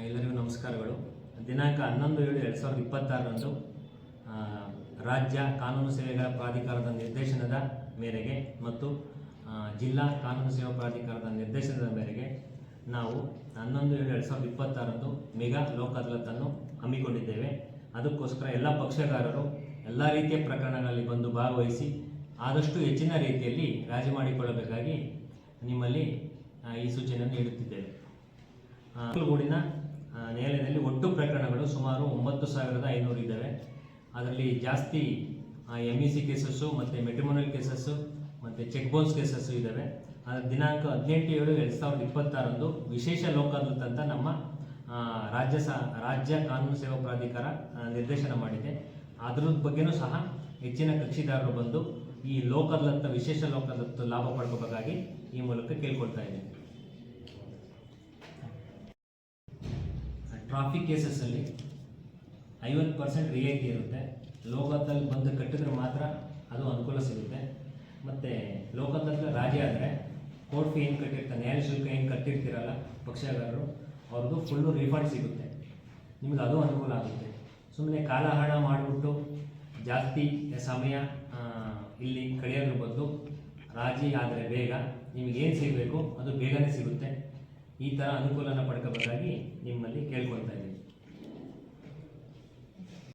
ಎಲ್ಲರಿಗೂ ನಮಸ್ಕಾರಗಳು. ದಿನಾಂಕ 11/7/2026ರಂದು ರಾಜ್ಯ ಕಾನೂನು ಸೇವೆಗಳ ಪ್ರಾಧಿಕಾರದ ನಿರ್ದೇಶನದ ಮೇರೆಗೆ ಮತ್ತು ಜಿಲ್ಲಾ ಕಾನೂನು ಸೇವಾ ಪ್ರಾಧಿಕಾರದ ನಿರ್ದೇಶನದ ಮೇರೆಗೆ ನಾವು 11/7/2026ರಂದು ಮೆಗಾ ಲೋಕ್ ಅದಾಲತನ್ನು ಹಮ್ಮಿಕೊಂಡಿದ್ದೇವೆ. ಅದಕ್ಕೋಸ್ಕರ ಎಲ್ಲ ಪಕ್ಷಗಾರರು ಎಲ್ಲ ರೀತಿಯ ಪ್ರಕರಣಗಳಲ್ಲಿ ಬಂದು ಭಾಗವಹಿಸಿ ಆದಷ್ಟು ಹೆಚ್ಚಿನ ರೀತಿಯಲ್ಲಿ ರಾಜಿ ಮಾಡಿಕೊಳ್ಳಬೇಕಾಗಿ ನಿಮ್ಮಲ್ಲಿ ಈ ಸೂಚನೆಯನ್ನು ನೀಡುತ್ತಿದ್ದೇವೆ. ಗೂಡಿನ ನ್ಯಾಯಾಲಯದಲ್ಲಿ ಒಟ್ಟು ಪ್ರಕರಣಗಳು ಸುಮಾರು 9,500 ಇದ್ದಾವೆ. ಅದರಲ್ಲಿ ಜಾಸ್ತಿ MEC ಕೇಸಸ್ಸು ಮತ್ತು ಮೆಟ್ರಿಮೋನಿಯಲ್ ಕೇಸಸ್ಸು ಮತ್ತು ಚೆಕ್ ಬೌನ್ಸ್ ಕೇಸಸ್ಸು ಇದ್ದಾವೆ. ಅದರ ದಿನಾಂಕ 18/7/2026ರಂದು ವಿಶೇಷ ಲೋಕ್ ಅದಾಲತ್ ಅಂತ ನಮ್ಮ ರಾಜ್ಯ ಕಾನೂನು ಸೇವಾ ಪ್ರಾಧಿಕಾರ ನಿರ್ದೇಶನ ಮಾಡಿದೆ. ಅದರ ಬಗ್ಗೆನೂ ಸಹ ಹೆಚ್ಚಿನ ಕಕ್ಷಿದಾರರು ಬಂದು ಈ ಲೋಕ್ ಅದಾಲತ್ ವಿಶೇಷ ಲೋಕ್ ಅದಾಲತ್ ಲಾಭ ಪಡ್ಕೋಬೇಕಾಗಿ ಈ ಮೂಲಕ ಕೇಳ್ಕೊಳ್ತಾ ಇದ್ದೀನಿ. ಟ್ರಾಫಿಕ್ ಕೇಸಸ್ಸಲ್ಲಿ 50% ರಿಯಾಯಿತಿ ಇರುತ್ತೆ. ಲೋಕ್ ಅದಾಲತ್ ಬಂದು ಕಟ್ಟಿದ್ರೆ ಮಾತ್ರ ಅದು ಅನುಕೂಲ ಸಿಗುತ್ತೆ. ಮತ್ತು ಲೋಕ್ ಅದಾಲತ್ ರಾಜಿ ಆದರೆ ಕೋರ್ಟ್ ಫೀ ಏನು ಕಟ್ಟಿರ್ತಾರೆ, ನ್ಯಾಯಾಲಯ ಶುಲ್ಕ ಏನು ಕಟ್ಟಿರ್ತೀರಲ್ಲ ಪಕ್ಷಗಾರರು, ಅವ್ರದ್ದು ಫುಲ್ಲು ರಿಫಂಡ್ ಸಿಗುತ್ತೆ. ನಿಮಗೆ ಅದು ಅನುಕೂಲ ಆಗುತ್ತೆ. ಸುಮ್ಮನೆ ಕಾಲಹರಣ ಮಾಡಿಬಿಟ್ಟು ಜಾಸ್ತಿ ಸಮಯ ಇಲ್ಲಿ ಕಳೆಯೋದ್ರ ಬದಲು ರಾಜಿ ಆದರೆ ಬೇಗ ನಿಮಗೇನು ಸಿಗಬೇಕು ಅದು ಬೇಗನೆ ಸಿಗುತ್ತೆ. ಈ ಥರ ಅನುಕೂಲನ ಪಡ್ಕೋಬೇಕಾಗಿ ನಿಮ್ಮಲ್ಲಿ ಕೇಳ್ಕೊಳ್ತಾ ಇದ್ದೀನಿ.